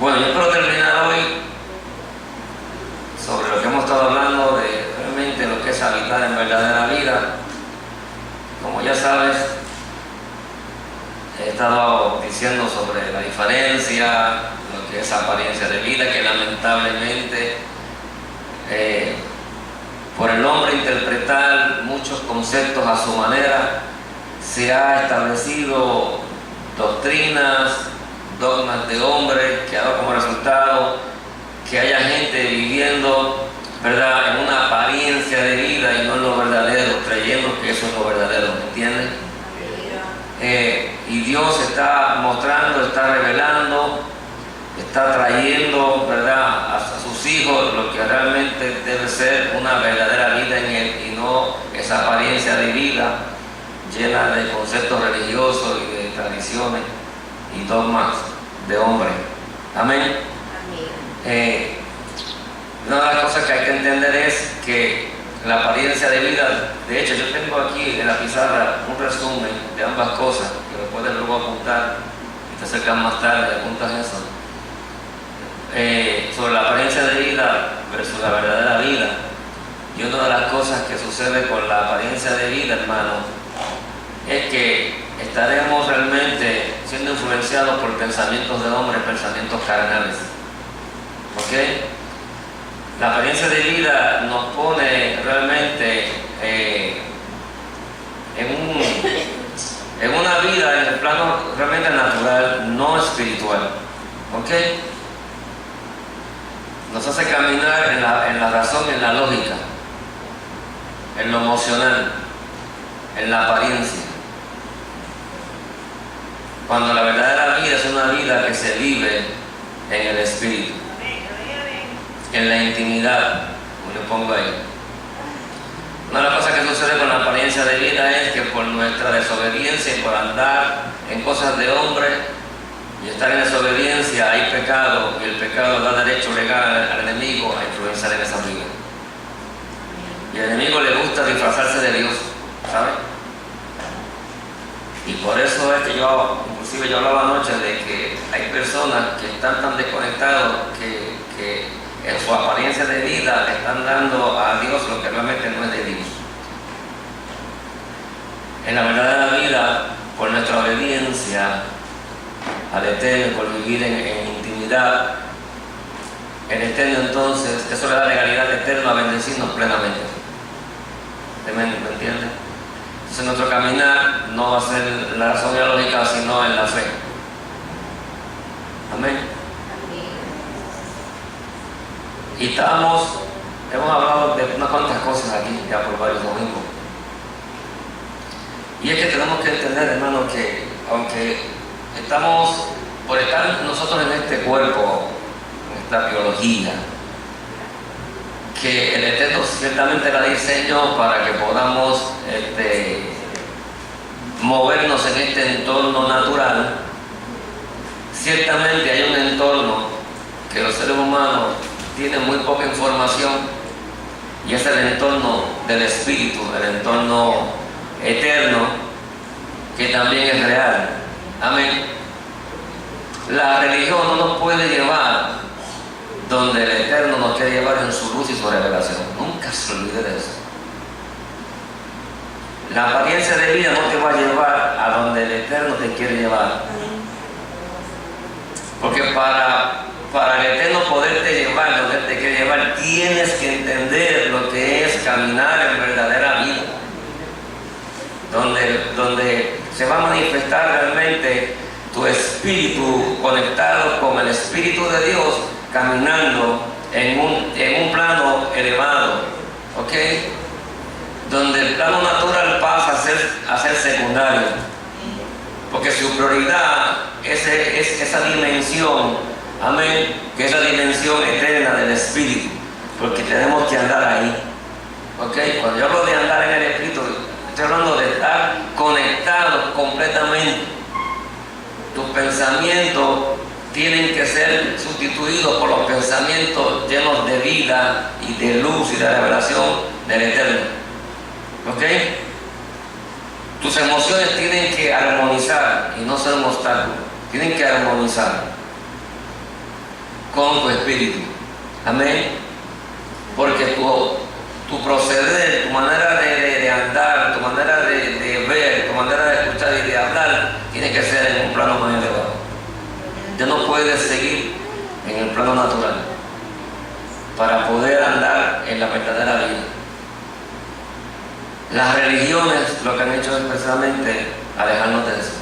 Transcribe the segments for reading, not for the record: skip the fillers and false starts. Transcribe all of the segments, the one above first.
Bueno, yo espero terminar hoy sobre lo que hemos estado hablando de realmente lo que es habitar en verdadera vida. Como ya sabes, he estado diciendo sobre la diferencia, lo que es apariencia de vida, que lamentablemente por el hombre interpretar muchos conceptos a su manera, se ha establecido doctrinas, dogmas de hombres que ha dado como resultado que haya gente viviendo, ¿verdad?, en una apariencia de vida y no en lo verdadero, creyendo que eso es lo verdadero, ¿me entiendes? Y Dios está mostrando, está revelando, está trayendo, ¿verdad?, a sus hijos lo que realmente debe ser una verdadera vida en Él y no esa apariencia de vida llena de conceptos religiosos y de tradiciones y dogmas de hombre. Amén. Una de las cosas que hay que entender es que la apariencia de vida, de hecho yo tengo aquí en la pizarra un resumen de ambas cosas que lo puedes luego apuntar y te acercas más tarde, apuntas eso, sobre la apariencia de vida versus la verdadera vida. Y una de las cosas que sucede con la apariencia de vida, hermano, es que estaremos realmente siendo influenciados por pensamientos de hombres, pensamientos carnales. ¿Ok? La apariencia de vida nos pone realmente en una vida en el plano realmente natural, no espiritual. ¿Ok? Nos hace caminar en la razón, en la lógica, en lo emocional, en la apariencia. Cuando la verdadera vida es una vida que se vive en el espíritu, en la intimidad, como yo pongo ahí. Una de las cosas que sucede con la apariencia de vida es que por nuestra desobediencia y por andar en cosas de hombre y estar en desobediencia hay pecado, y el pecado da derecho legal al enemigo a influenciar en esa vida. Y al enemigo le gusta disfrazarse de Dios, ¿sabes? Y por eso es que inclusive yo hablaba anoche de que hay personas que están tan desconectados que en su apariencia de vida están dando a Dios lo que realmente no es de Dios. En la verdadera vida, por nuestra obediencia al Eterno, por vivir en intimidad, el Eterno entonces, eso le da legalidad al Eterno a bendecirnos plenamente. ¿Me entiendes? Entonces nuestro caminar no va a ser la razón y la lógica, sino en la fe. Amén. Y hemos hablado de unas cuantas cosas aquí ya por varios domingos. Y es que tenemos que entender, hermano, que aunque estamos, por estar nosotros en este cuerpo, en esta biología, que el Eterno ciertamente la diseñó para que podamos movernos en este entorno natural. Ciertamente hay un entorno que los seres humanos tienen muy poca información, y es el entorno del espíritu, el entorno eterno, que también es real. Amén. La religión no nos puede llevar donde el Eterno nos quiere llevar en su luz y su revelación. Nunca se olvide de eso. La apariencia de vida no te va a llevar a donde el Eterno te quiere llevar. Porque para el Eterno poderte llevar donde Él te quiere llevar, tienes que entender lo que es caminar en verdadera vida. Donde se va a manifestar realmente tu espíritu conectado con el Espíritu de Dios, caminando en un plano elevado, ¿ok? Donde el plano natural pasa a ser secundario, porque su prioridad es esa dimensión, amén, que es la dimensión eterna del Espíritu, porque tenemos que andar ahí, ¿ok? Cuando yo hablo de andar en el Espíritu, estoy hablando de estar conectados completamente. Tus pensamientos tienen que ser sustituidos por los pensamientos llenos de vida y de luz y de revelación del Eterno. ¿Ok? Tus emociones tienen que armonizar y no ser un obstáculo. Tienen que armonizar. con tu espíritu. Amén. Porque tu proceder, tu manera de andar, tu manera de ver, tu manera de escuchar y de hablar, tiene que ser en un plano más elevado. Ya no puedes seguir en el plano natural para poder andar en la verdadera vida. Las religiones lo que han hecho es precisamente alejarnos de eso.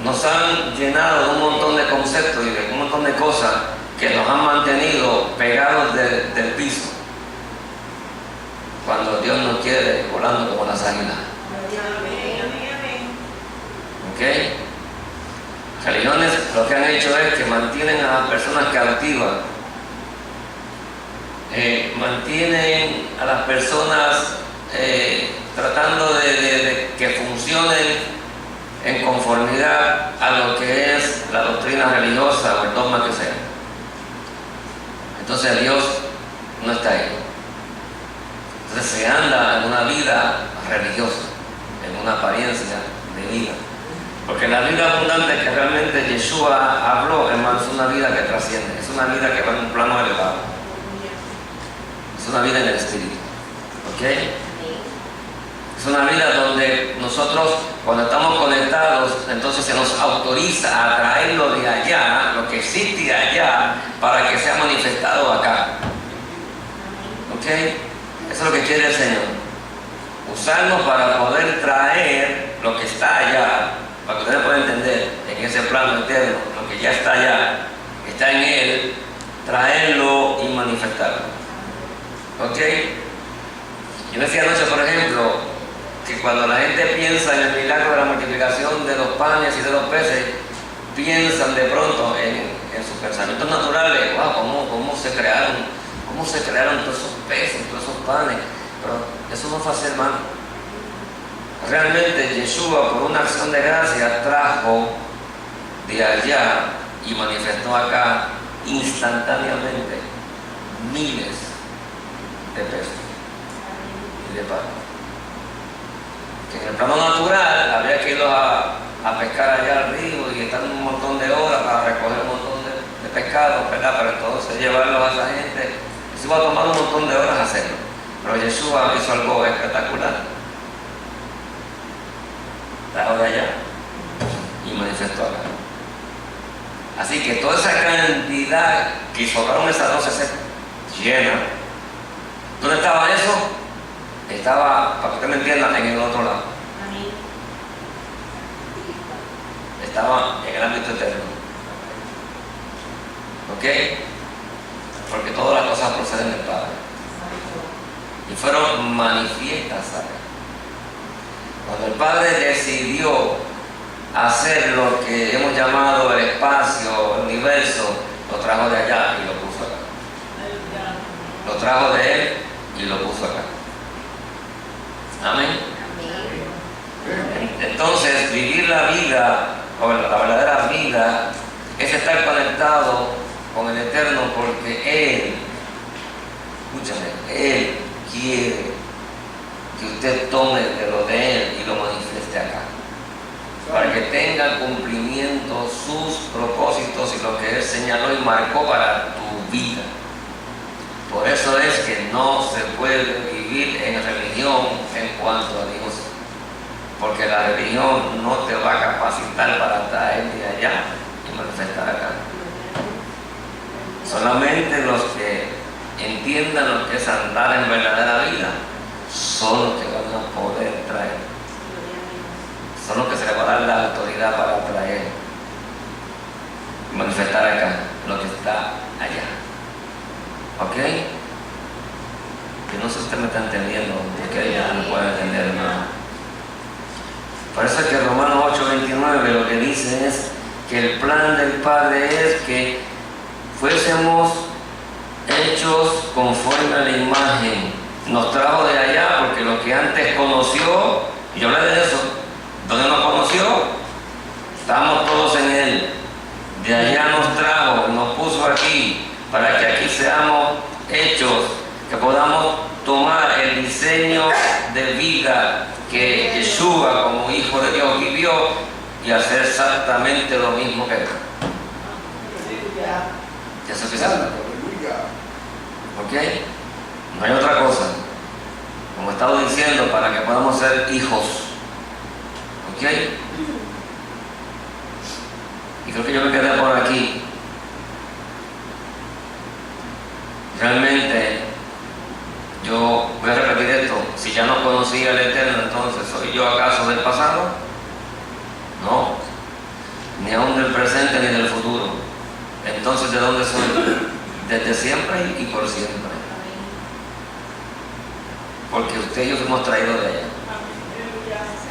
Nos han llenado de un montón de conceptos y de un montón de cosas que nos han mantenido pegados del piso, cuando Dios nos quiere volando como las águilas. ¿Ok? Religiones lo que han hecho es que mantienen a las personas cautivas, mantienen a las personas tratando de que funcionen en conformidad a lo que es la doctrina religiosa o el dogma que sea. Entonces Dios no está ahí. Entonces se anda en una vida religiosa, en una apariencia de vida. Porque la vida abundante que realmente Yeshua habló, hermano, es una vida que trasciende, es una vida que va en un plano elevado. Es una vida en el espíritu. ¿Ok? Es una vida donde nosotros, cuando estamos conectados, entonces se nos autoriza a traerlo de allá, lo que existe allá, para que sea manifestado acá. ¿Ok? Eso es lo que quiere el Señor. Usarnos para poder traer lo que está allá, para que ustedes puedan entender en ese plano eterno, lo que ya está allá, está en Él, traerlo y manifestarlo. ¿Ok? Yo decía anoche, por ejemplo, que cuando la gente piensa en el milagro de la multiplicación de los panes y de los peces, piensan de pronto en sus pensamientos naturales. Wow, ¿cómo se crearon todos esos peces, todos esos panes? Pero eso no fue así, hermano. Realmente Yeshua, por una acción de gracia, trajo de allá y manifestó acá instantáneamente miles de peces y de panes. Que en el plano natural habría que irlos a pescar allá al río y estar un montón de horas para recoger un montón de pescado, ¿verdad? Pero entonces llevarlos a esa gente, eso va a tomar un montón de horas hacerlo. Pero Yeshua hizo algo espectacular. Trajo de allá y manifestó acá. Así que toda esa cantidad que sobraron esas 12 se llena. ¿Dónde estaba eso? Estaba, para que usted me entienda, en el otro lado. Estaba en el ámbito eterno. ¿Ok? Porque todas las cosas proceden del Padre. Y fueron manifiestas acá. Cuando el Padre decidió hacer lo que hemos llamado el espacio, el universo, lo trajo de allá y lo puso acá. Lo trajo de Él y lo puso acá. Amén. Entonces, vivir la vida, o la verdadera vida, es estar conectado con el Eterno, porque Él, escúchame, Él quiere que usted tome de lo de Él y lo manifieste acá, para que tenga cumplimiento sus propósitos y lo que Él señaló y marcó para tu vida. Por eso es que no se puede vivir en religión en cuanto a Dios, porque la religión no te va a capacitar para traer de allá y manifestar acá. Solamente los que entiendan lo que es andar en verdadera vida son los que van a poder traer, son los que se les va a dar la autoridad para traer y manifestar acá lo que está allá. ¿Ok? Yo no sé si usted me está entendiendo, porque ella no puede entender nada. Por eso es que Romanos 8:29 lo que dice es que el plan del Padre es que fuésemos hechos conforme a la imagen. Nos trajo de allá porque lo que antes conoció, y yo hablé de eso, ¿dónde nos conoció? Estábamos todos en Él. De allá nos trajo, nos puso aquí, para que aquí seamos hechos, que podamos tomar el diseño de vida que Yeshua como Hijo de Dios vivió y hacer exactamente lo mismo que Él. Ya es suficiente. ¿Ok? No hay otra cosa. Como he estado diciendo, para que podamos ser hijos. ¿Ok? Y creo que yo me quedé por aquí. Realmente, yo voy a repetir esto. Si ya no conocía al Eterno, entonces, ¿soy yo acaso del pasado? No. Ni aún del presente ni del futuro. Entonces, ¿de dónde soy? Desde siempre y por siempre. Porque usted y yo fuimos traídos de allá.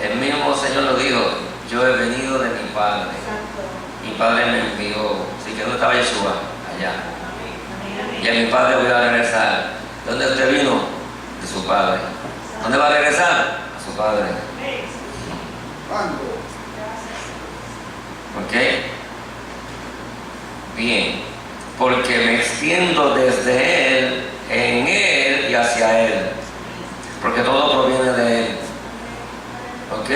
El mismo Señor lo dijo: yo he venido de mi Padre. Mi Padre me envió. Así que ¿dónde estaba Yeshua? Allá. Y a mi Padre voy a regresar. ¿Dónde usted vino? De su Padre. ¿Dónde va a regresar? A su Padre. ¿Ok? Bien. Porque me extiendo desde Él, en Él y hacia Él. Porque todo proviene de Él. ¿Ok?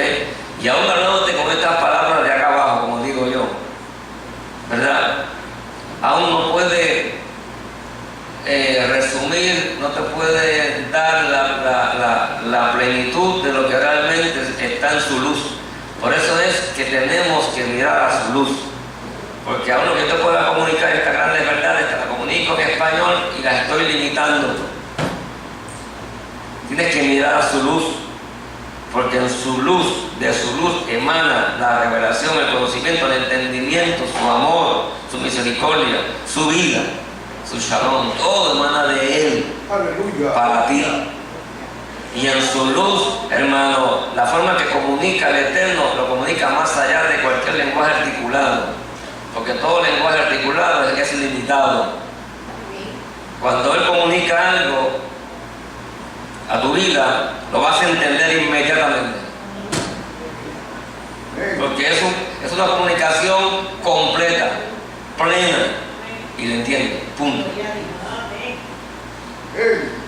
Y aún hablándote con estas palabras de acá abajo, como digo yo, ¿verdad? Aún no puede resumir, no te puede dar la plenitud de lo que realmente está en su luz. Por eso es que tenemos que mirar a su luz. Porque aún lo que yo te pueda comunicar estas grandes verdades, te las comunico en español y las estoy limitando. Tienes que mirar a su luz, porque en su luz, de su luz emana la revelación, el conocimiento, el entendimiento, su amor, su misericordia, su vida, su shalom, todo emana de Él. Aleluya. Para ti. Y en su luz, hermano, la forma que comunica el Eterno lo comunica más allá de cualquier lenguaje articulado, porque todo lenguaje articulado es ilimitado. Cuando Él comunica algo a tu vida, lo vas a entender inmediatamente. Porque es una comunicación completa, plena, y lo entiende, punto.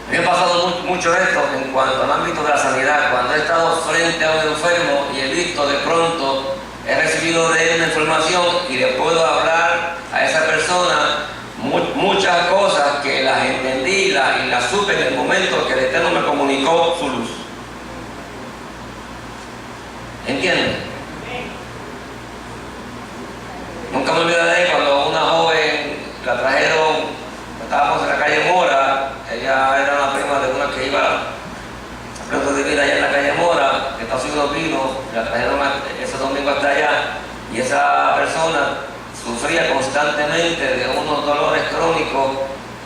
Me ha pasado mucho esto en cuanto al ámbito de la sanidad. Cuando he estado frente a un enfermo y he visto de pronto, he recibido de él una información y le puedo hablar a esa persona muchas cosas que las entendí y las supe en el momento que el Eterno me comunicó su luz. ¿Entienden? Nunca me olvidaré cuando una joven la trajeron, estábamos en la calle Mora, ella era una prima de una que iba a Plato de Vida allá en la calle Mora, que Estados Unidos vino, la trajeron ese domingo hasta allá, y esa persona sufría constantemente de unos dolores crónicos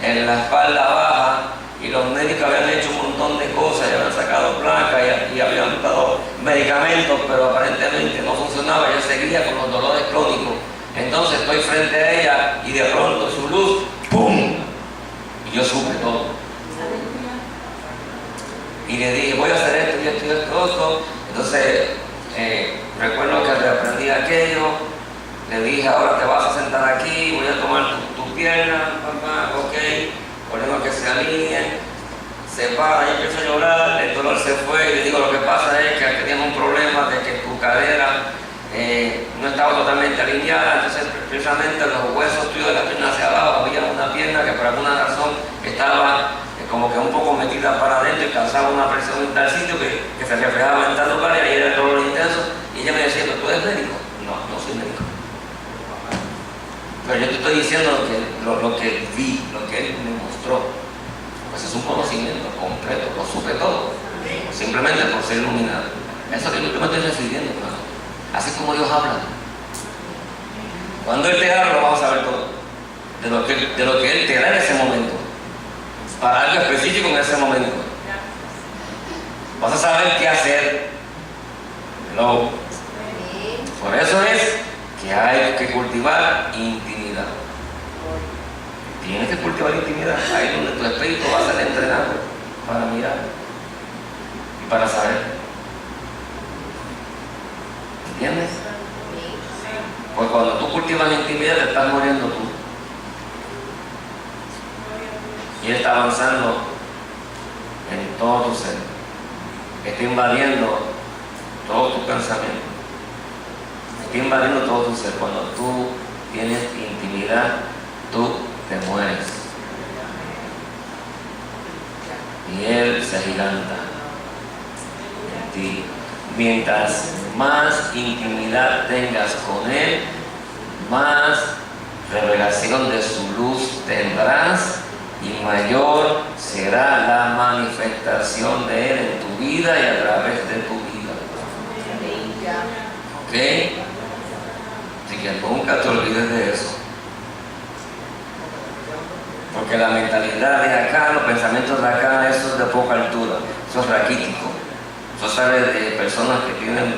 en la espalda baja, y los médicos habían hecho un montón de cosas, y habían sacado placas y habían dado medicamentos, pero aparentemente no funcionaba. Ella seguía con los dolores crónicos. Entonces estoy frente a ella y de pronto su luz, ¡pum! Y yo supe todo. Y le dije: voy a hacer esto y esto y esto. Entonces recuerdo que reaprendí aquello. Le dije: ahora te vas a sentar aquí, voy a tomar tu pierna, papá, ok, ponemos que se alineen, se para, y empiezo a llorar, el dolor se fue, y le digo: lo que pasa es que teníamos un problema de que tu cadera no estaba totalmente alineada, entonces precisamente los huesos tuyos de la pierna hacia abajo, había una pierna que por alguna razón estaba como que un poco metida para adentro y causaba una presión en tal sitio que se reflejaba en tal lugar, y ahí era el dolor intenso. Y ella me decía: ¿pero tú eres médico? No, no soy médico. Pero yo te estoy diciendo lo que vi, lo que él me mostró. Pues es un conocimiento completo, lo supe todo, simplemente por ser iluminado. Eso que yo me estoy refiriendo, hermano. Así como Dios habla. Cuando Él te habla, vamos a ver todo. De lo que Él te da en ese momento. Para algo específico en ese momento. Vas a saber qué hacer. No. Por eso es que hay que cultivar intimidad. Tienes que cultivar intimidad. Ahí donde tu espíritu va a ser entrenado para mirar y para saber. ¿Entiendes? Pues cuando tú cultivas intimidad, te estás muriendo tú. Y Él está avanzando en todo tu ser. Está invadiendo todo tu pensamiento. Está invadiendo todo tu ser. Cuando tú tienes intimidad tú te mueres. Y Él se agiganta en ti. Mientras más intimidad tengas con Él, más revelación de su luz tendrás y mayor será la manifestación de Él en tu vida y a través de tu vida. ¿Ok? Así que nunca te olvides de eso. Porque la mentalidad de acá, los pensamientos de acá, eso es de poca altura, eso es raquítico. Eso sale de personas que tienen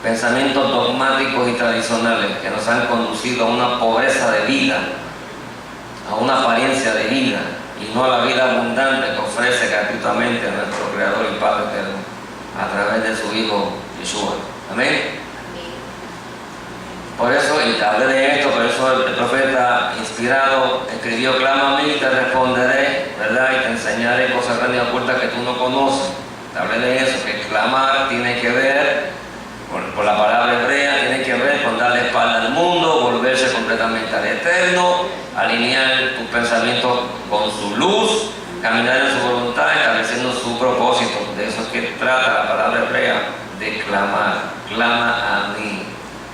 pensamientos dogmáticos y tradicionales que nos han conducido a una pobreza de vida, a una apariencia de vida y no a la vida abundante que ofrece gratuitamente a nuestro Creador y Padre eterno a través de su Hijo Yeshua. Amén. Por eso, y te hablé de esto, por eso el profeta inspirado escribió: clama a mí y te responderé, ¿verdad? Y te enseñaré cosas grandes y ocultas que tú no conoces. Te hablé de eso, que clamar tiene que ver, por la palabra hebrea, tiene que ver con darle espalda al mundo, volverse completamente al Eterno, alinear tus pensamientos con su luz, caminar en su voluntad, estableciendo su propósito. De eso es que trata la palabra hebrea, de clamar. Clama a mí.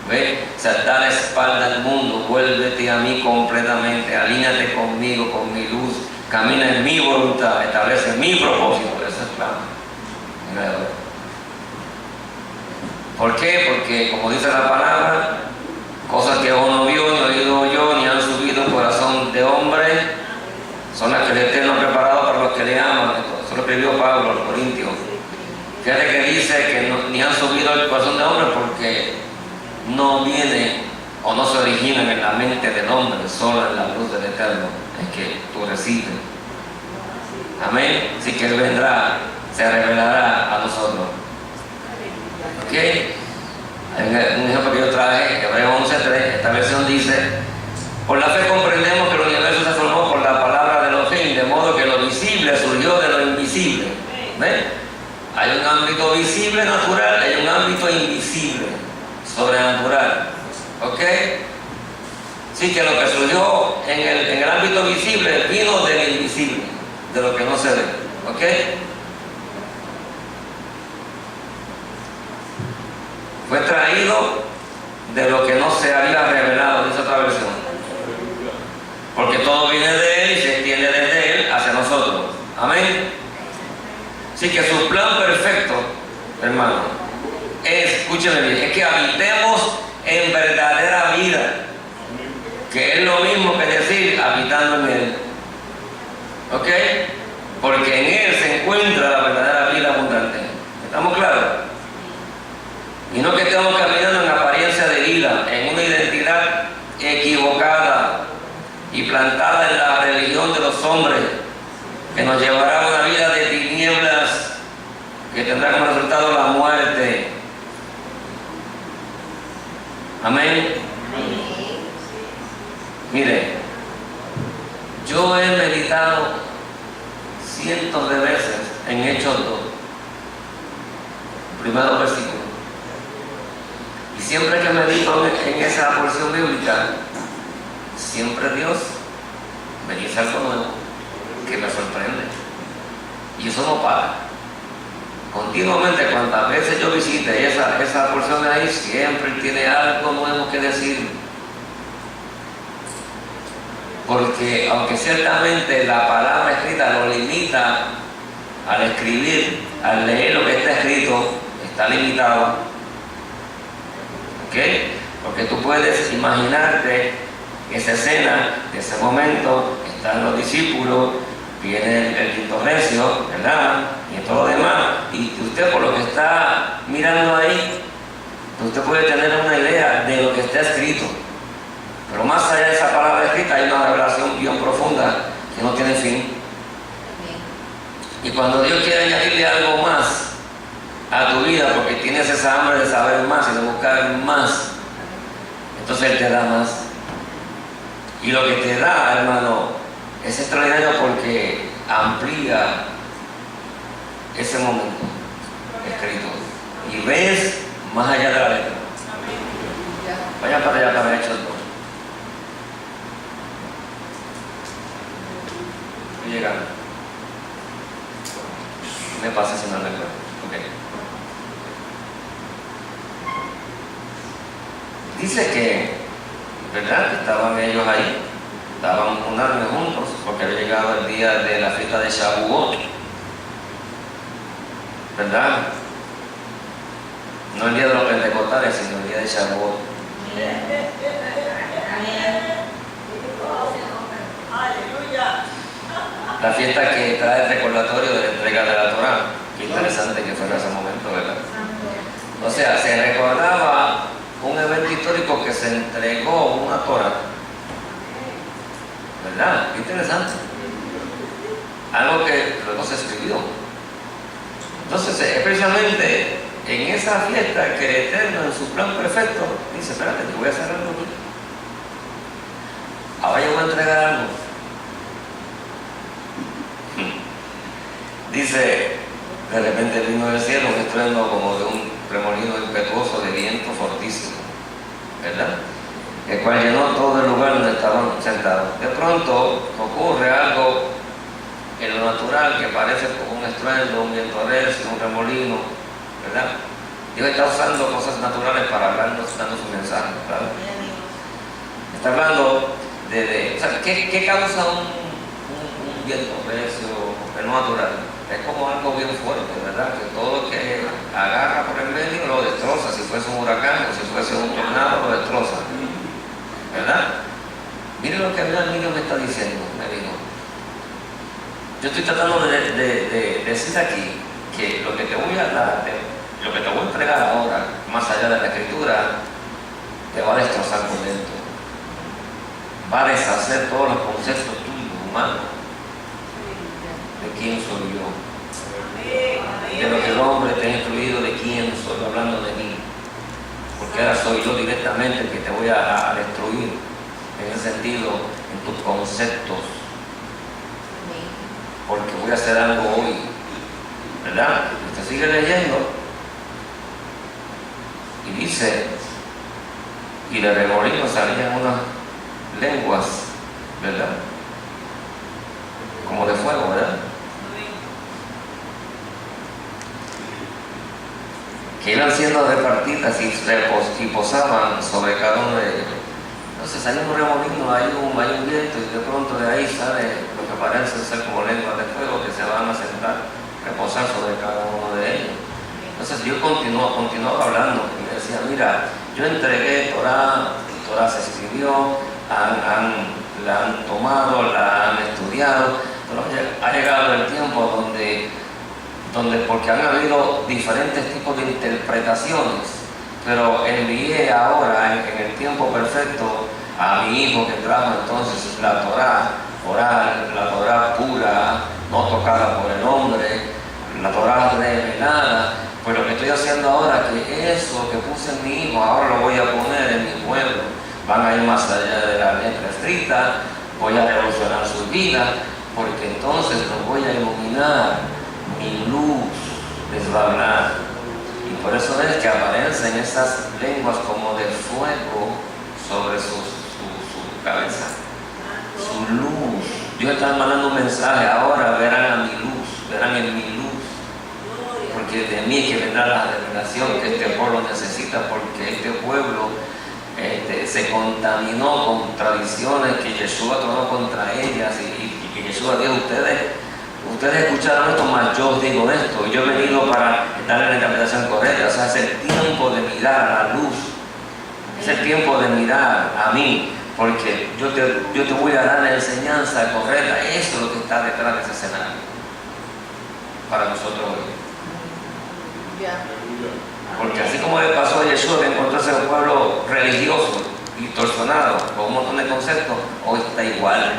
¿Ve? O sea, dale espalda al mundo, vuélvete a mí completamente, alíñate conmigo, con mi luz, camina en mi voluntad, establece mi propósito. Eso es clama. ¿Por qué? Porque, como dice la palabra, cosas que ojo no vio, ni oído yo, ni han subido en corazón de hombre, son las que el Eterno ha preparado para los que le aman. Eso lo escribió Pablo a los Corintios. Fíjate que dice que no, ni han subido el corazón de hombre, porque no viene o no se originan en la mente del hombre, solo en la luz del Eterno es que tú recibes. Amén. Así que Él vendrá, se revelará a nosotros. ¿Ok? Hay un ejemplo que yo traje, Hebreos 11:3, esta versión dice: por la fe comprendemos que el universo se formó por la palabra de Elohim, de modo que lo visible surgió de lo invisible. ¿Ven? Hay un ámbito visible, natural, hay un ámbito invisible, sobrenatural. ¿Ok? Sí, que lo que surgió en el ámbito visible vino del invisible, de lo que no se ve. ¿Ok? Fue traído de lo que no se había revelado, dice otra versión. Porque todo viene de Él y se extiende desde Él hacia nosotros. Amén. Así que su plan perfecto, hermano, es, escúcheme bien, es que habitemos en verdadera vida, que es lo mismo que decir habitando en Él. ¿Ok? Porque en Él se encuentra la verdadera vida abundante. ¿Estamos claros? Y no que estemos caminando en apariencia de vida, en una identidad equivocada y plantada en la religión de los hombres, que nos llevará a una vida de tinieblas, que tendrá como resultado la muerte. Amén. Mire, yo he meditado cientos de veces en Hechos 2, primeros versículos. Y siempre que medito en esa porción bíblica, siempre Dios me dice algo nuevo que me sorprende. Y eso no para. Continuamente, cuantas veces yo visite esa porción de ahí, siempre tiene algo nuevo que decir. Porque aunque ciertamente la palabra escrita lo limita al escribir, al leer lo que está escrito, está limitado. ¿Ok? Porque tú puedes imaginarte esa escena, ese momento, están los discípulos, viene el quinto recio, ¿verdad? Y todo lo demás. Y usted, por lo que está mirando ahí, usted puede tener una idea de lo que está escrito. Pero más allá de esa palabra escrita hay una revelación bien profunda que no tiene fin. Y cuando Dios quiere añadirle algo más a tu vida, porque tienes esa hambre de saber más y de buscar más, entonces Él te da más. Y lo que te da, hermano, es extraordinario porque amplía ese momento escrito y ves más allá de la letra. Vaya para allá para Hechos 2. ¿Qué pasa si no recuerdo? Okay. Dice que, ¿verdad? Que estaban ellos ahí, estaban unánime juntos, porque había llegado el día de la fiesta de Shavuot, ¿verdad? No el día de los pentecostales, sino el día de Shavuot. La fiesta que trae el recordatorio de la entrega de la Torá. Qué interesante que fuera ese momento, ¿verdad? O sea, se recordaba un evento histórico que se entregó una Torá, ¿verdad? Qué interesante. Algo que luego se escribió. Entonces, es precisamente en esa fiesta que el Eterno, en su plan perfecto, dice: espérate, te voy a hacer algo aquí. Ahora yo voy a entregar algo. Dice: de repente vino del cielo un estruendo como de un remolino impetuoso de viento fortísimo, ¿verdad? El cual llenó todo el lugar donde estaban sentados. De pronto ocurre algo en lo natural que parece como un estruendo, un viento recio, un remolino, ¿verdad? Dios está usando cosas naturales para hablarnos, dando su mensaje, ¿verdad? Está hablando o sea, ¿qué causa un viento recio en lo natural? Es como algo bien fuerte, ¿verdad? Que todo lo que agarra por el medio lo destroza. Si fuese un huracán o si fuese un tornado, lo destroza, ¿verdad? Miren lo que el niño me está diciendo, me dijo. Yo estoy tratando de decir aquí que lo que te voy a dar, lo que te voy a entregar ahora, más allá de la escritura, te va a destrozar por dentro. Va a deshacer todos los conceptos tuyos, humanos, de quién soy yo, de lo que el hombre te ha instruido, de quién soy, hablando de mí, porque ahora soy yo directamente el que te voy a destruir, en ese sentido, en tus conceptos, porque voy a hacer algo hoy, ¿verdad? Usted sigue leyendo y dice: y de remolino salían unas lenguas, ¿verdad? Como de fuego, ¿verdad? Que iban siendo repartidas y posaban sobre cada uno de ellos. Entonces hay un remolino, hay un viento, y de pronto de ahí sale lo que parece ser como lenguas de fuego que se van a sentar, reposar sobre cada uno de ellos. Entonces Dios continuaba hablando y me decía: mira, yo entregué Torá se escribió, la han tomado, la han estudiado, pero ha llegado el tiempo donde porque han habido diferentes tipos de interpretaciones, pero envié ahora en el tiempo perfecto a mi hijo que trajo entonces la Torá oral, la Torá pura, no tocada por el hombre, la Torá revelada. Pues lo que estoy haciendo ahora, que eso que puse en mi hijo, ahora lo voy a poner en mi pueblo. Van a ir más allá de la letra escrita, voy a revolucionar su vida, porque entonces los voy a iluminar, mi luz les va a hablar. Y por eso es que aparecen esas lenguas como de fuego sobre su cabeza, su luz. Dios está mandando un mensaje: ahora verán a mi luz, verán en mi luz, porque de mí es que vendrá la revelación que este pueblo necesita, porque este pueblo se contaminó con tradiciones que Yeshua tomó contra ellas, y que Yeshua dijo: ustedes escucharon esto, mas yo os digo esto. Yo he venido para darle la interpretación correcta. O sea, es el tiempo de mirar a la luz, es el tiempo de mirar a mí, porque yo te voy a dar la enseñanza correcta. Eso es lo que está detrás de ese escenario para nosotros hoy. Porque así como le pasó a Yeshua, que encontró ese pueblo religioso y torsionado con un montón de conceptos, hoy está igual.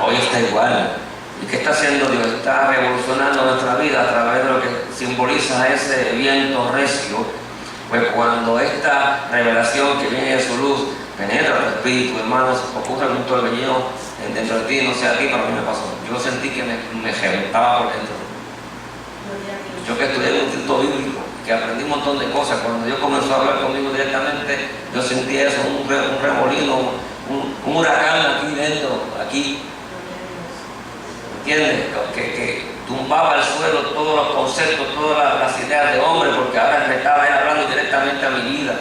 Hoy está igual. ¿Y qué está haciendo Dios? Está revolucionando nuestra vida a través de lo que simboliza ese viento recio. Pues cuando esta revelación que viene de su luz penetra tu espíritu, hermanos, ocurre un torbellino dentro de ti, no sé a ti, pero a mí me pasó. Yo sentí que me reventaba por dentro. Yo que estudié en un instituto bíblico, que aprendí un montón de cosas, cuando Dios comenzó a hablar conmigo directamente, yo sentí eso, un remolino, un huracán aquí dentro, aquí. ¿Entiendes? Que tu tumbaba al suelo todos los conceptos, todas las ideas de hombre, porque ahora me estaba hablando directamente a mi vida.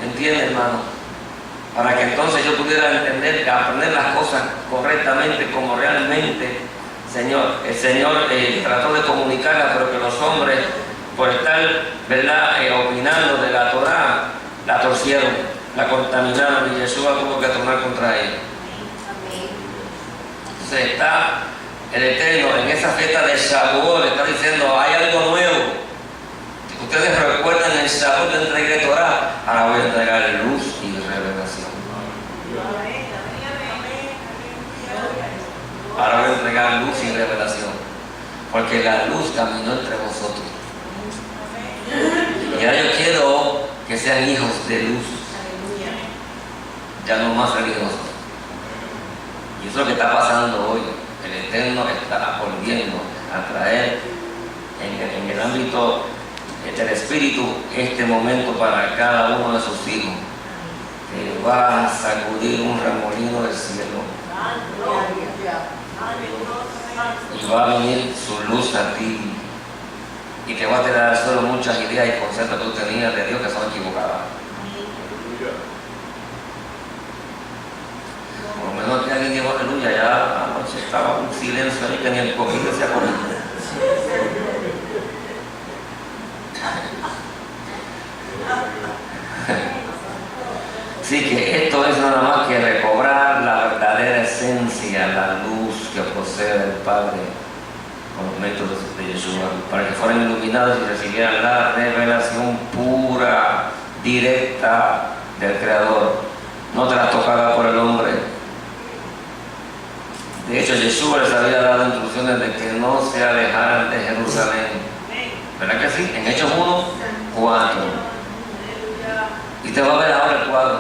¿Entiendes, hermano? Para que entonces yo pudiera entender, aprender las cosas correctamente, como realmente el Señor trató de comunicarla, pero que los hombres, por estar, ¿verdad?, opinando de la Torá, la torcieron, la contaminaron, y Jesús tuvo que tornar contra ella. Entonces está el Eterno en esa fiesta de Shavuot, le está diciendo, hay algo nuevo. Ustedes recuerdan el Shavuot de entregué Torá, ahora voy a entregar luz y revelación. Ahora voy a entregar luz y revelación, porque la luz caminó entre vosotros. Y ahora yo quiero que sean hijos de luz, ya no más religiosos. Y eso es lo que está pasando hoy. El Eterno está volviendo a traer en el ámbito del Espíritu este momento para cada uno de sus hijos, que va a sacudir un remolino del cielo y va a venir su luz a ti y te va a tirar al suelo muchas ideas y conceptos que tú tenías de Dios que son equivocadas. Por lo menos que alguien dijo aleluya, ya anoche estaba un silencio ahí que ni el COVID se acordó. Así que esto es nada más que recobrar la verdadera esencia, la luz que posee el Padre con los métodos de Yeshua, para que fueran iluminados y recibieran la revelación pura, directa del Creador, no trastocada por el hombre. De hecho, Yeshua les había dado instrucciones de que no se alejaran de Jerusalén. ¿Verdad que sí? En Hechos 1:4. Y te va a ver ahora el cuadro,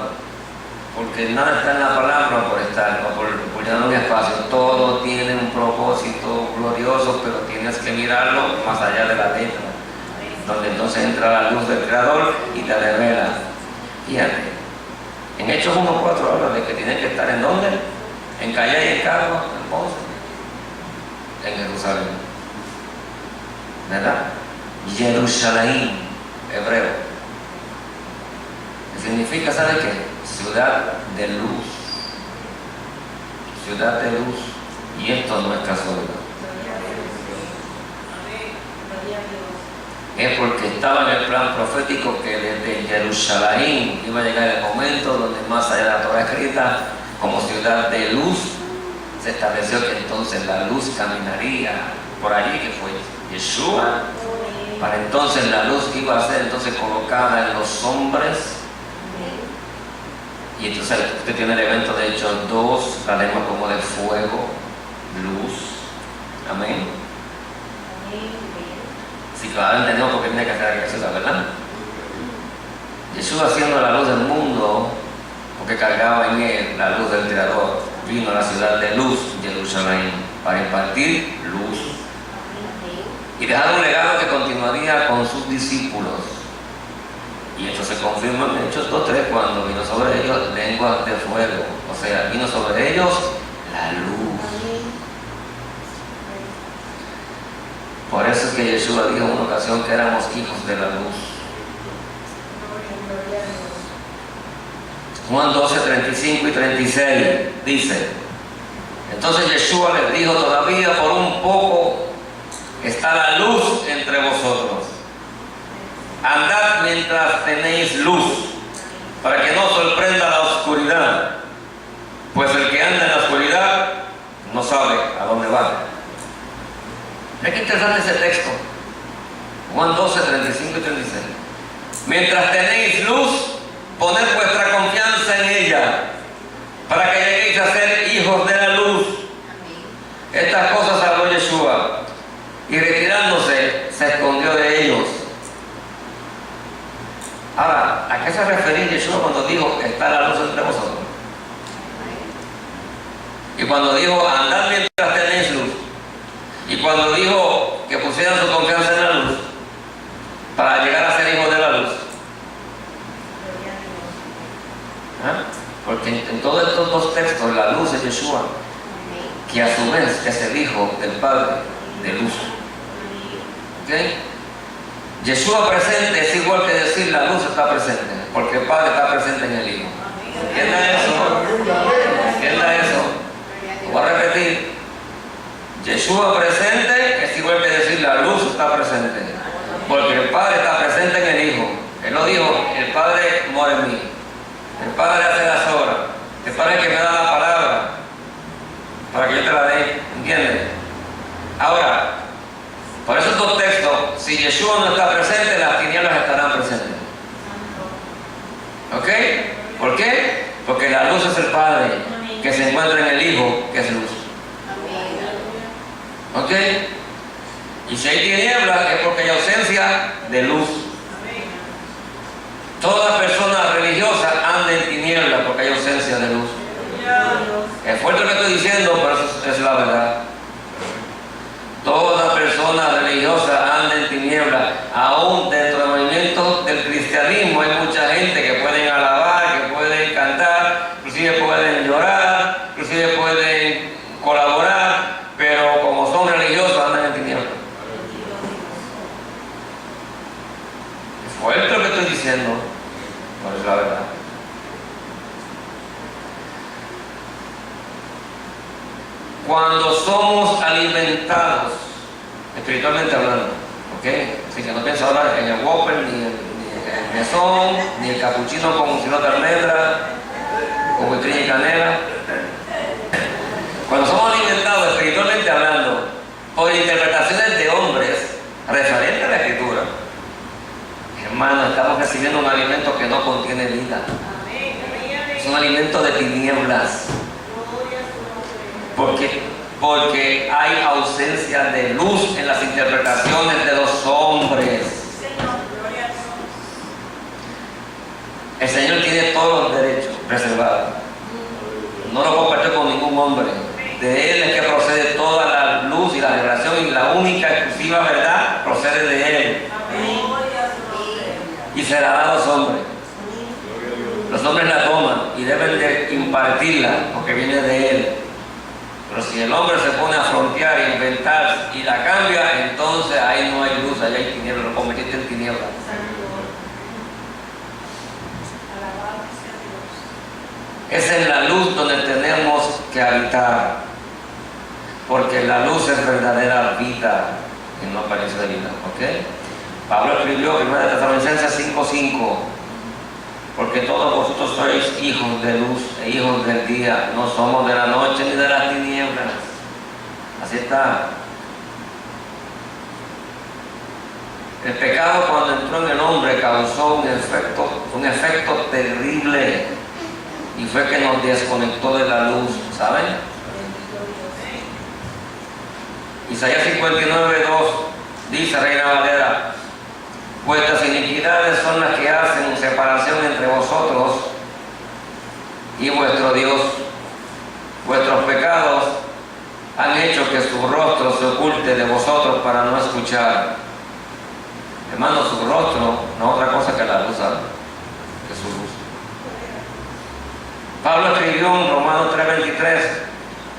porque nada está en la palabra por estar, o por llenar un espacio. Todo tiene un propósito glorioso, pero tienes que mirarlo más allá de la letra, donde entonces entra la luz del Creador y te revela. Fíjate, en Hechos 1:4 habla de que tienen que estar en ¿dónde? En Calle y en Cargo, en Ponce, en Jerusalén, ¿verdad? Jerusalén, hebreo, que significa, ¿sabe qué? Ciudad de luz, ciudad de luz, y esto no es casualidad. Es porque estaba en el plan profético que desde Jerusalén iba a llegar el momento donde más allá de la Torah escrita, como ciudad de luz, se estableció que entonces la luz caminaría por allí, que fue Yeshua. Para entonces la luz iba a ser entonces colocada en los hombres. Y entonces usted tiene el evento de Hechos 2, la lengua como de fuego, luz. Amén. Sí, claro, entendemos porque tiene que hacer aquella cosa, ¿verdad? Yeshua, siendo la luz del mundo, porque cargaba en él la luz del Creador, vino a la ciudad de luz, Jerusalén, para impartir luz y dejar un legado que continuaría con sus discípulos. Y esto se confirma en Hechos 2:3, cuando vino sobre ellos lenguas de fuego, o sea, vino sobre ellos la luz. Por eso es que Yeshua dijo en una ocasión que éramos hijos de la luz. Juan 12:35 y 36 dice: entonces Yeshua les dijo, todavía por un poco está la luz entre vosotros. Andad mientras tenéis luz, para que no sorprenda la oscuridad, pues el que anda en la oscuridad no sabe a dónde va. Es que interesante ese texto, Juan 12:35 y 36. Mientras tenéis luz, poned vuestra confianza en ella, para que lleguéis a ser hijos de la luz. Estas cosas habló Yeshua, y retirándose se escondió de ellos. Ahora, ¿a qué se refería Yeshua cuando dijo está la luz entre vosotros? Y cuando dijo andad mientras tenéis luz, y cuando dijo que pusieran su confianza en la luz para llegar a ser hijos de la luz. Porque en todos estos dos textos la luz es Yeshua, que a su vez es el Hijo del Padre de luz. Yeshua presente es igual que decir la luz está presente, porque el Padre está presente en el Hijo. ¿Entienda eso? ¿Entienda eso? Lo voy a repetir. Yeshua presente es igual que decir la luz está presente, porque el Padre está presente en el Hijo. Él lo dijo, el Padre mora en mí. El Padre hace las obras. El Padre que me da la palabra para que yo te la dé. ¿Entiendes? Ahora, por esos dos textos, si Yeshua no está presente, las tinieblas estarán presentes. ¿Ok? ¿Por qué? Porque la luz es el Padre, que se encuentra en el Hijo, que es luz. ¿Ok? Y si hay tinieblas es porque hay ausencia de luz. Toda persona religiosa anda en tinieblas porque hay ausencia de luz. Es fuerte lo que estoy diciendo, pero eso es la verdad. Toda persona religiosa anda en tinieblas. Aún dentro del movimiento del cristianismo hay mucha gente que pueden alabar, que pueden cantar, inclusive pueden llorar, inclusive pueden colaborar, pero como son religiosos andan en tinieblas. Es fuerte lo que estoy diciendo, pero es la verdad. Cuando somos alimentados, espiritualmente hablando, ¿ok? Así que no pienso hablar en el Whopper, ni el mesón, ni el capuchino con cilantro de almendra, con huitrilla y canela. Cuando somos alimentados, espiritualmente hablando, por interpretaciones de hombres referentes a la Escritura, hermano, estamos recibiendo un alimento que no contiene vida. Es un alimento de tinieblas. Porque hay ausencia de luz en las interpretaciones de los hombres. El Señor tiene todos los derechos reservados. No lo compartió con ningún hombre. De Él es que procede toda la luz y la revelación, y la única exclusiva verdad procede de Él. Y se la da a los hombres. Los hombres la toman y deben de impartirla porque viene de Él. Pero si el hombre se pone a frontear, a inventar y la cambia, entonces ahí no hay luz, ahí hay tinieblas, lo convertiste en tinieblas. Esa es la luz donde tenemos que habitar, porque la luz es verdadera vida y no apariencia de vida. ¿Ok? Pablo escribió en 1 Tesalonicenses 5:5. Porque todos vosotros sois hijos de luz e hijos del día, no somos de la noche ni de las tinieblas. Así está. El pecado, cuando entró en el hombre, causó un efecto terrible, y fue que nos desconectó de la luz, ¿saben? Isaías 59:2 dice, Reina Valera: vuestras iniquidades son las que hacen separación entre vosotros y vuestro Dios. Vuestros pecados han hecho que su rostro se oculte de vosotros para no escuchar. Hermano, su rostro no es otra cosa que la luz, ¿sabes? Que su luz. Pablo escribió en Romanos 3:23,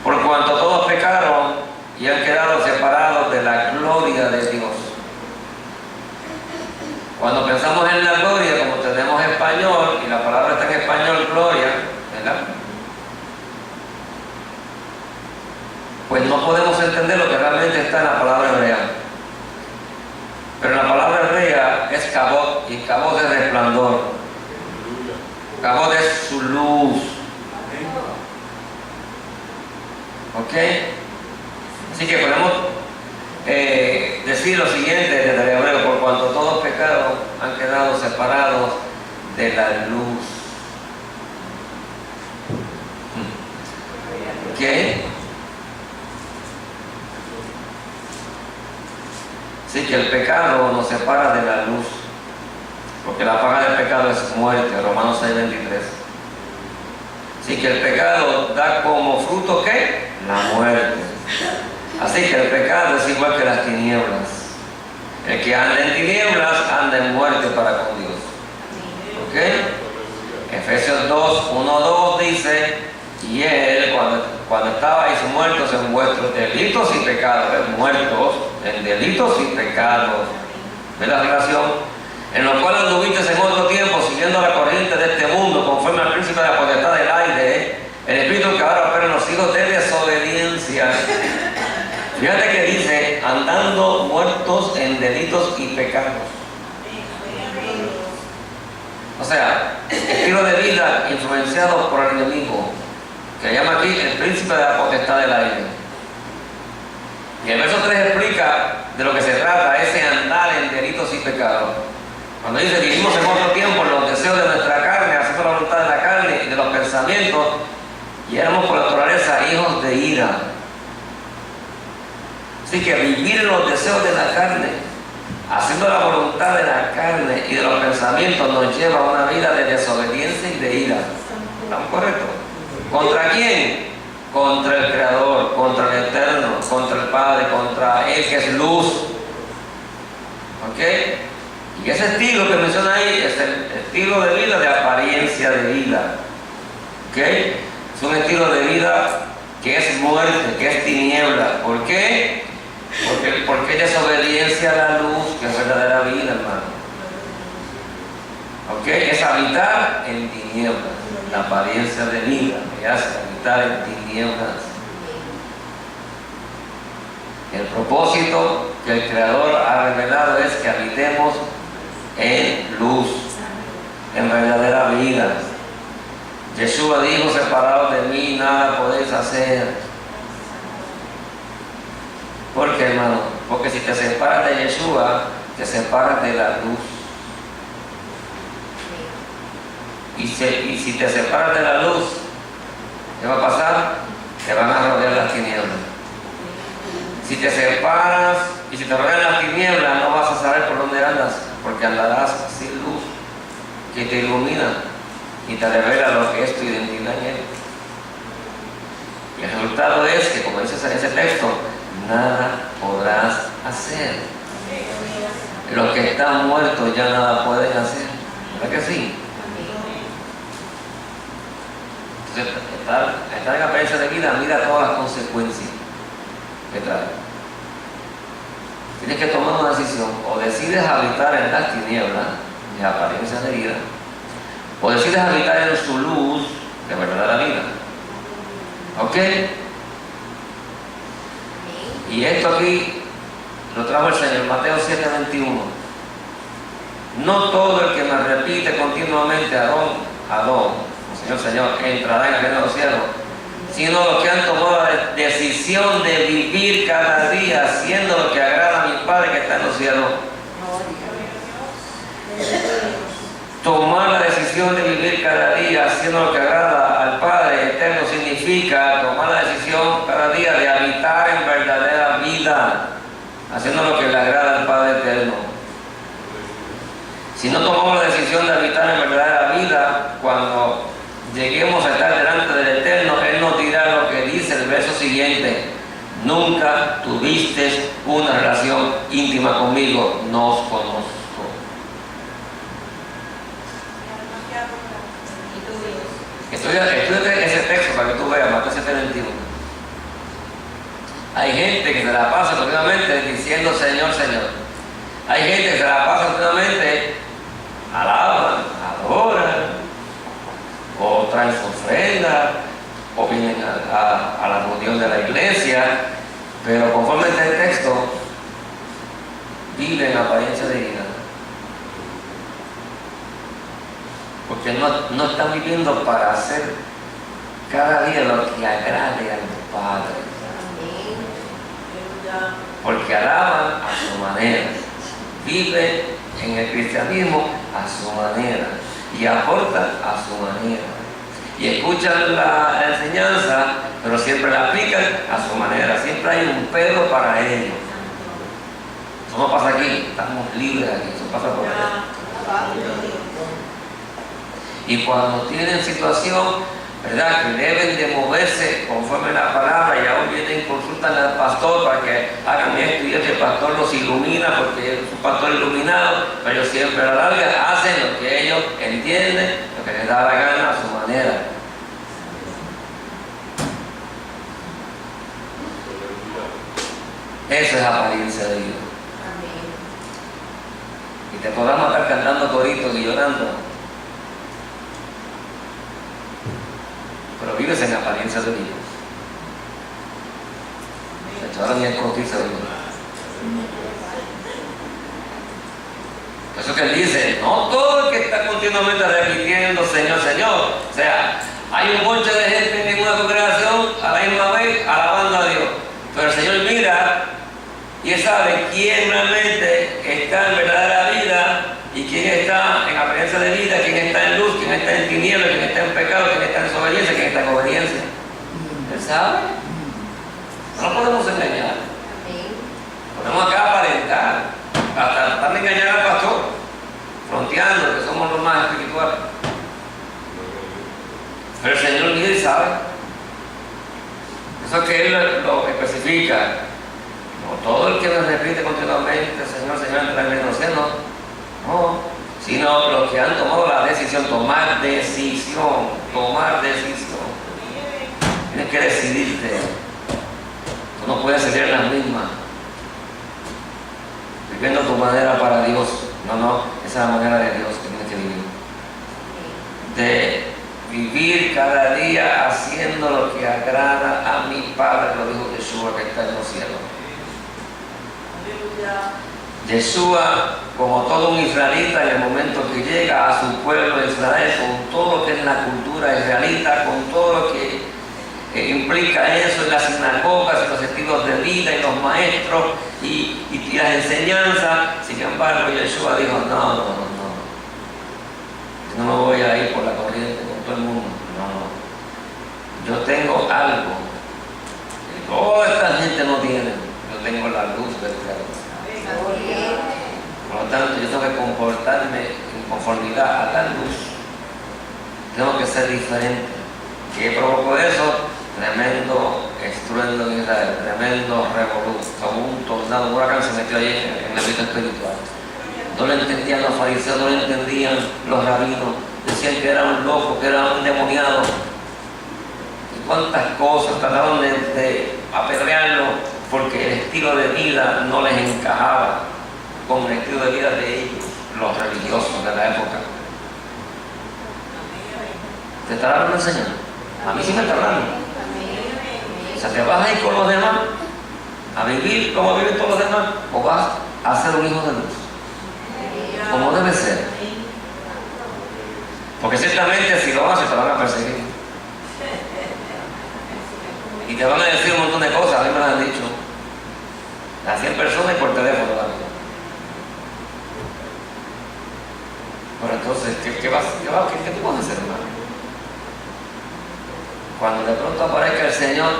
por cuanto todos pecaron y han quedado separados de la gloria de Dios. Cuando pensamos en la gloria, como tenemos español, y la palabra está en español, gloria, ¿verdad? Pues no podemos entender lo que realmente está en la palabra hebrea. Pero la palabra hebrea es kabod, y kabod es resplandor. Kabod es su luz. ¿Ok? Así que podemos decir lo siguiente desde el hebreo: por cuanto todos pecados han quedado separados de la luz. ¿Qué? Así que el pecado nos separa de la luz, porque la paga del pecado es muerte, Romanos 6:23. Así que el pecado da como fruto, ¿qué? La muerte. Así que el pecado es igual que las tinieblas. El que anda en tinieblas anda en muerte para con Dios. ¿Ok? Efesios 2:1-2 dice: y él, cuando estabais muertos en vuestros delitos y pecados, muertos en delitos y pecados, ¿Ve la relación? En lo cual anduviste en otro tiempo siguiendo la corriente de este mundo, conforme al príncipe de la potestad del aire, el espíritu que ahora opera en los hijos de desobediencia. Fíjate que dice, andando muertos en delitos y pecados. O sea, estilo de vida influenciado por el enemigo, que llama aquí el príncipe de la potestad del aire. Y el verso 3 explica de lo que se trata, ese andar en delitos y pecados. Cuando dice, vivimos en otro tiempo en los deseos de nuestra carne, haciendo la voluntad de la carne y de los pensamientos, y éramos por naturaleza hijos de ira. Así que vivir en los deseos de la carne, haciendo la voluntad de la carne y de los pensamientos, nos lleva a una vida de desobediencia y de ira. ¿Estamos correctos? ¿Contra quién? Contra el Creador, contra el Eterno, contra el Padre, contra Él que es luz. ¿Ok? Y ese estilo que menciona ahí es el estilo de vida de apariencia de vida. ¿Ok? Es un estilo de vida que es muerte, que es tiniebla. ¿Por qué? Porque es desobediencia a la luz, que es verdadera vida, hermano. ¿Ok? Es habitar en tinieblas. La apariencia de vida que hace habitar en tinieblas. El propósito que el Creador ha revelado es que habitemos en luz, en verdadera vida. Yeshua dijo, separados de mí nada podéis hacer. ¿Por qué, hermano? Porque si te separas de Yeshua, te separas de la luz. Y si te separas de la luz, ¿qué va a pasar? Te van a rodear las tinieblas. Si te separas y si te rodean las tinieblas, no vas a saber por dónde andas, porque andarás sin luz que te ilumina y te revela lo que es tu identidad en Él. Y el resultado es que, como dice ese texto, nada podrás hacer. Los que están muertos ya nada pueden hacer. ¿Verdad que sí? Entonces, estar en apariencia de vida, mira todas las consecuencias que trae. Tienes que tomar una decisión: o decides habitar en las tinieblas de apariencia de vida, o decides habitar en su luz de verdadera vida. ¿Ok? Y esto aquí lo trajo el Señor, Mateo 7:21. No todo el que me repite continuamente Adón, Señor, entrará en el reino de los cielos, sino los que han tomado la decisión de vivir cada día haciendo lo que agrada a mi Padre que está en los cielos. Tomar la decisión de vivir cada día haciendo lo que agrada al Padre eterno significa tomar la decisión cada día de habitar en verdadera vida, haciendo lo que le agrada al Padre eterno. Si no tomamos la decisión de habitar en verdadera vida, cuando lleguemos a estar delante del Eterno, Él nos dirá lo que dice el verso siguiente: nunca tuviste una relación íntima conmigo, no os conozco. Estudia ese texto para que tú veas, Mateo 7:21. Hay gente que se la pasa continuamente diciendo Señor, Señor. Hay gente que se la pasa continuamente, alaban, adoran, o traen su ofrenda, o vienen a la reunión de la iglesia, pero conforme a este texto, viven en apariencia de vida. Porque no están viviendo para hacer cada día lo que agrade al Padre. Porque alaban a su manera, viven en el cristianismo a su manera y aportan a su manera. Y escuchan la enseñanza, pero siempre la aplican a su manera. Siempre hay un pero para ellos. Eso no pasa aquí, estamos libres aquí, eso pasa por allá. Y cuando tienen situación, ¿verdad?, que deben de moverse conforme a la palabra, y aún vienen y consultan al pastor para que hagan esto y esto, el pastor los ilumina porque es un pastor iluminado, pero ellos siempre a la larga hacen lo que ellos entienden, lo que les da la gana a su manera. Eso es apariencia de vida. y te podrás matar cantando coritos y llorando, pero vives en apariencia de Dios. Ahora ni el cotiza de Dios. Por eso que él dice, no todo el que está continuamente repitiendo Señor, Señor. O sea, hay un monte de gente en una congregación a la misma vez alabando a Dios, pero el Señor mira y Él sabe quién realmente está en verdadera vida y quién está en apariencia de vida, quién está en luz, quién está en tinieblas, quién está en pecado, quién está en desobediencia, quién está en obediencia. Él sabe. No podemos engañar. Podemos acá aparentar, hasta tratar de engañar al pastor, fronteando que somos los más espirituales. Pero el Señor mira y sabe. Eso que Él lo especifica. No todo el que me repite continuamente, Señor, Señor, entra en el cielo. No, sino los que han tomado la decisión, tomar decisión. Tienes que decidirte. Tú no puedes seguir en las mismas, viviendo tu manera para Dios. No, esa es la manera de Dios que tienes que vivir. De vivir cada día haciendo lo que agrada a mi Padre, lo dijo Yeshua que está en los cielos. Yeshua, como todo un israelita, en el momento que llega a su pueblo de Israel, con todo lo que es la cultura israelita, con todo lo que implica eso en las sinagogas, en los estilos de vida, en los maestros y las enseñanzas, sin embargo, Yeshua dijo, no, yo no me voy a ir por la corriente con todo el mundo, no. Yo tengo algo que toda esta gente no tiene, yo tengo la luz del cielo. Por lo tanto, yo tengo que comportarme en conformidad a la luz. Tengo que ser diferente. ¿Qué provocó eso? Tremendo estruendo en Israel, tremendo revolú, como un tornado, un huracán se metió ahí en el ámbito espiritual. No lo entendían los fariseos, no lo entendían los rabinos, decían que era un loco, que era un endemoniado. Y cuántas cosas trataron de apedrearlo porque el estilo de vida no les encajaba con el estilo de vida de ellos, los religiosos de la época. ¿Te estará hablando el Señor? A mí sí me está hablando. O sea, ¿te vas a ir con los demás a vivir como viven todos los demás? ¿O vas a ser un hijo de luz? Como debe ser. Porque ciertamente si lo haces te van a perseguir. Y te van a decir un montón de cosas, a mí me lo han dicho. A 100 personas y por teléfono también. Pero entonces, ¿qué tú vas a hacer, hermano? Cuando de pronto aparezca el Señor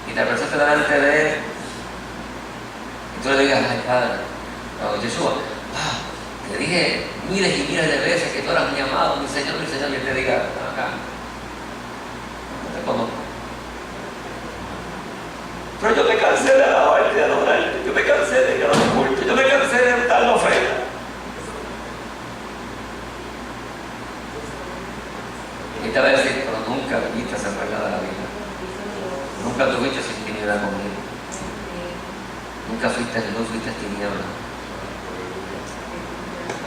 y te presentes delante de Él y tú le digas, ay Padre, no, Yeshua, te dije miles y miles de veces que tú eras mi amado, mi Señor, y Él te diga, acá, no te conozco. Pero yo me cansé de alabarte, de adorarte, yo me cansé de que no te culto, yo me cansé de dar la ofrenda. Y te va a decir, pero nunca viviste esa regla de la vida. Nunca tuviste esa intimidad conmigo. Nunca fuiste luz, fuiste tiniebla.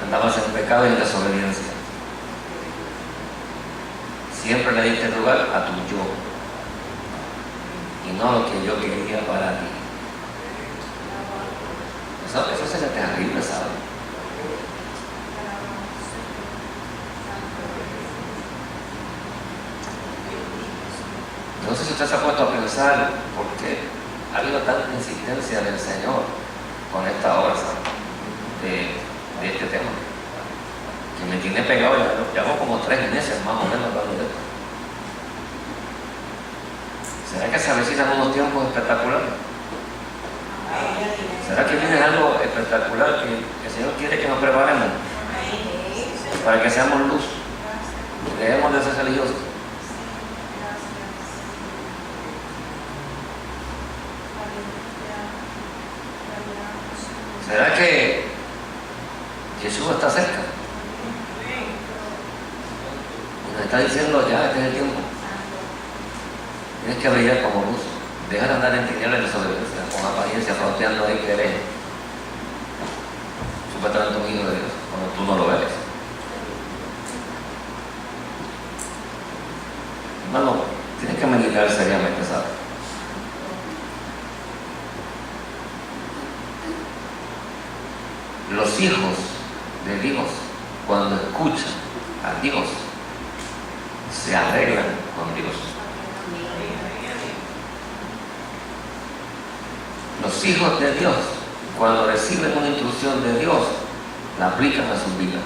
Andabas en pecado y en desobediencia. Siempre le diste lugar a tu yo. Y no lo que yo quería para ti. Eso sería terrible, ¿sabes? No sé si usted se ha puesto a pensar por qué ha habido tanta insistencia del Señor con esta obra de este tema. Que me tiene pegado, llevo como 3 meses más o menos hablando de esto. ¿Será que se avecinan unos tiempos espectaculares? ¿Será que viene algo espectacular que el Señor quiere que nos preparemos? Para que seamos luz. Dejemos de ser religiosos. ¿Será que Jesús está cerca? Y nos está diciendo ya, este es el tiempo. Tienes que brillar como luz. Deja de andar en tinieblas y desobediencia, con apariencia, fronteando ahí que eres supuestamente un hijo de Dios, cuando tú no lo eres. Hermano, tienes que meditar seriamente, ¿sabes? Los hijos de Dios, cuando escuchan a Dios, se arreglan con Dios. Los hijos de Dios, cuando reciben una instrucción de Dios, la aplican a su vida.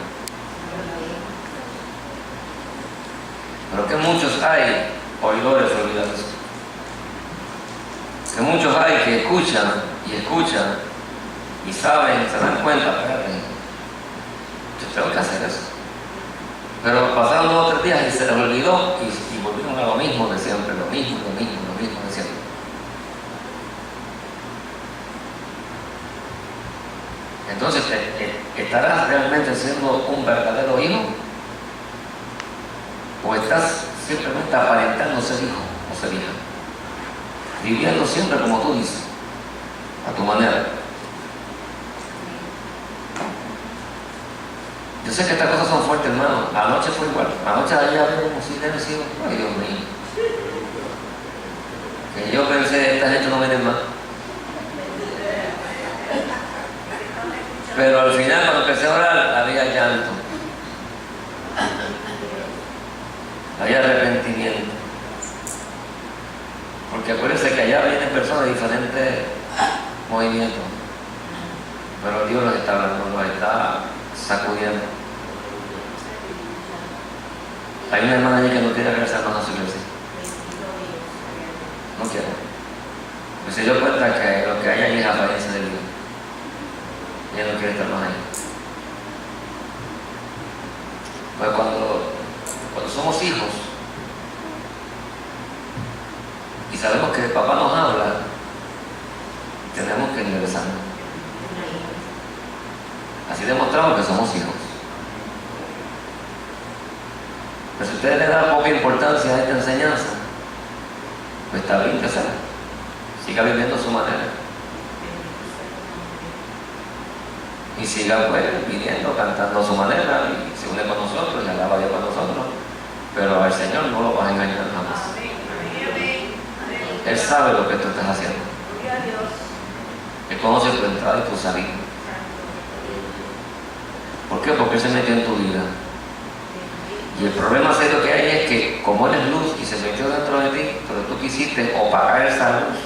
Pero que muchos hay oidores olvidados. Que muchos hay que escuchan y saben, se dan cuenta, espérate, yo tengo que hacer eso. Pero pasaron 2 o 3 días y se les olvidó y volvieron a lo mismo de siempre, lo mismo de siempre. Entonces, ¿estarás realmente siendo un verdadero hijo? ¿O estás simplemente aparentando ser hijo o ser hija? Viviendo siempre como tú dices, a tu manera. Yo sé que estas cosas son fuertes, hermano. Anoche fue igual. Anoche allá había un silencio. Ay, Dios mío. Que yo pensé, esta gente no viene más. Pero al final, cuando empecé a orar, había llanto. Había arrepentimiento. Porque acuérdense que allá vienen personas de diferentes movimientos. Pero Dios los está hablando, los está sacudiendo. Hay una hermana allí que no quiere regresar más a su iglesia. No quiere. Pues se dio cuenta que lo que hay allí es apariencia de Dios. Ella no quiere estar más ahí. Pues cuando somos hijos y sabemos que el papá nos habla, tenemos que enderezarnos. Así demostramos que somos hijos. Pero si usted le da poca importancia a esta enseñanza, pues está bien que sea. Siga viviendo a su manera. Y siga pues viniendo, cantando a su manera, y se une con nosotros, y alaba a Dios con nosotros. Pero al Señor no lo vas a engañar jamás. Él sabe lo que tú estás haciendo. Él conoce tu entrada y tu salida. ¿Por qué? Porque Él se metió en tu vida. Y el problema serio que hay es que como Él es luz y se metió dentro de ti, pero tú quisiste opacar esa luz,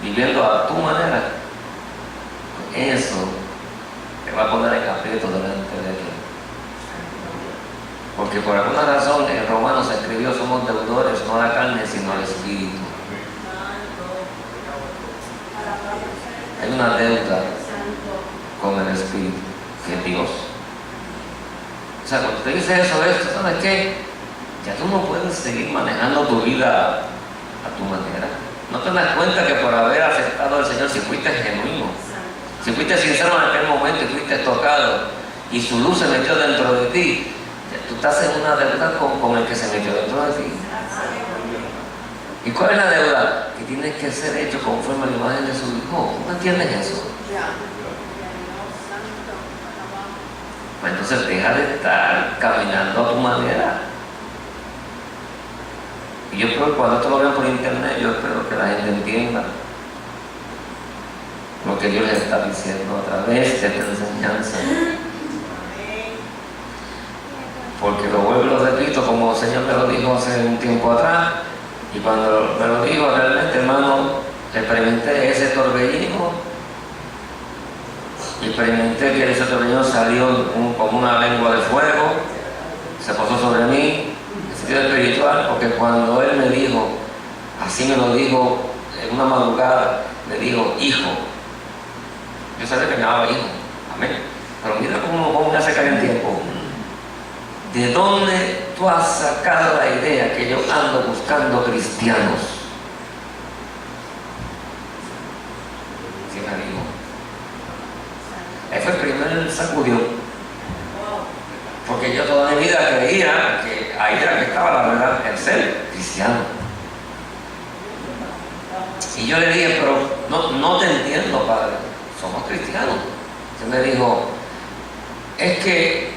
viviendo a tu manera, eso te va a poner en aprieto delante de Dios. Porque por alguna razón en Romanos se escribió: somos deudores no a la carne sino al Espíritu. Hay una deuda con el Espíritu, que es Dios. O sea, cuando te dice eso, esto, ¿sabes qué? Ya tú no puedes seguir manejando tu vida a tu manera. No te das cuenta que por haber aceptado al Señor, si fuiste genuino, si fuiste sincero en aquel momento y fuiste tocado y su luz se metió dentro de ti, tú estás en una deuda con el que se metió dentro de ti. ¿Y cuál es la deuda? Que tienes que ser hecho conforme a la imagen de su Hijo. ¿No entiendes eso? Pues entonces deja de estar caminando a tu manera. Y yo espero que cuando esto lo vean por internet, yo espero que la gente entienda lo que Dios les está diciendo a través de esta enseñanza. Porque lo vuelvo y lo repito, como el Señor me lo dijo hace un tiempo atrás, y cuando me lo dijo, realmente, hermano, experimenté ese torbellino. Y experimenté que ese torbellino salió como una lengua de fuego, se posó sobre mí, en sentido espiritual, porque cuando Él me dijo, así me lo dijo en una madrugada, me dijo: hijo. Yo sabía que me llamaba hijo, amén. Pero mira cómo me hace caer en tiempo. ¿De dónde tú has sacado la idea que yo ando buscando cristianos? Sí, me dijo. Ese fue el primer sacudió. Porque yo toda mi vida creía que ahí era que estaba la verdad, el ser cristiano. Y yo le dije: pero no te entiendo, padre. Somos cristianos. Se me dijo, es que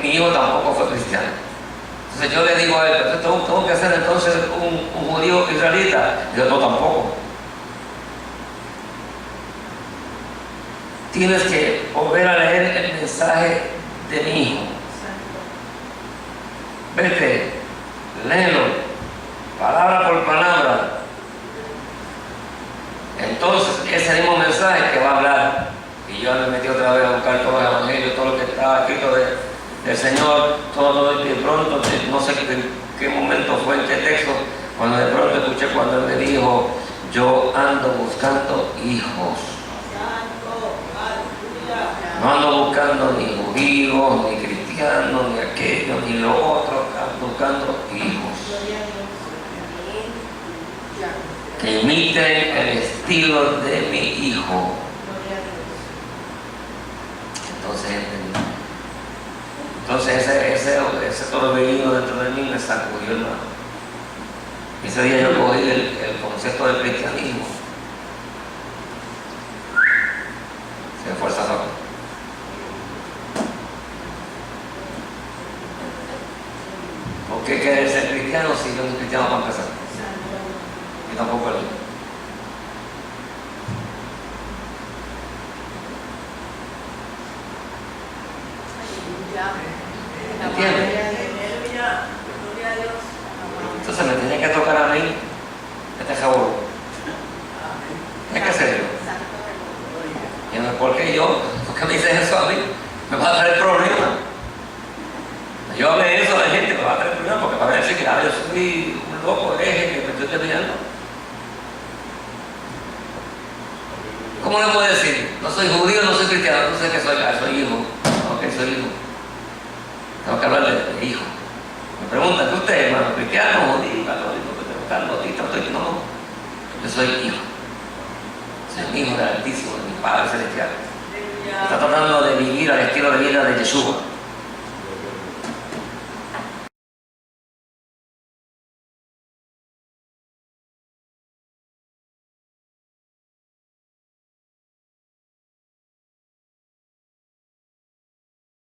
mi hijo tampoco fue cristiano. Entonces yo le digo a él, pero tengo que hacer entonces un judío israelita. Y yo, no, tampoco. Tienes que volver a leer el mensaje de mi hijo. Vete, léelo, palabra por palabra. Entonces, ese mismo mensaje que va a hablar, y yo me metí otra vez a buscar todo el evangelio, todo lo que estaba escrito del Señor, todo, de pronto, no sé qué momento fue, en qué texto, cuando de pronto escuché cuando él me dijo, yo ando buscando hijos. No ando buscando ni judíos, ni cristianos, ni aquello, ni lo otro, ando buscando hijos que imiten el estilo de mi hijo. Entonces ese torbellino dentro de mí me sacudió, hermano. Ese día yo cogí el concepto del cristianismo. Se fue el sazón. ¿Por qué querer ser cristiano si yo no soy cristiano para empezar? Y tampoco él. ¿Entiendes? Entonces me tenía que tocar a mí este jabón. Hay que hacerlo. Y no, ¿por qué yo? ¿Por qué me dices eso a mí? Me va a traer problemas. Yo hablé eso a la gente, me va a traer problemas porque para decir que yo soy un loco, que me estoy terminando. ¿Cómo le puedo decir? No soy judío, no soy cristiano, no sé qué soy, soy hijo. Ok, soy hijo. Tengo que hablar de hijo. Me preguntan, ¿qué usted, hermano? ¿Cristiano, judío, católico, bautista? No, yo soy hijo. Soy un hijo del Altísimo, de mi Padre Celestial. Está tratando de vivir al estilo de vida de Yeshua.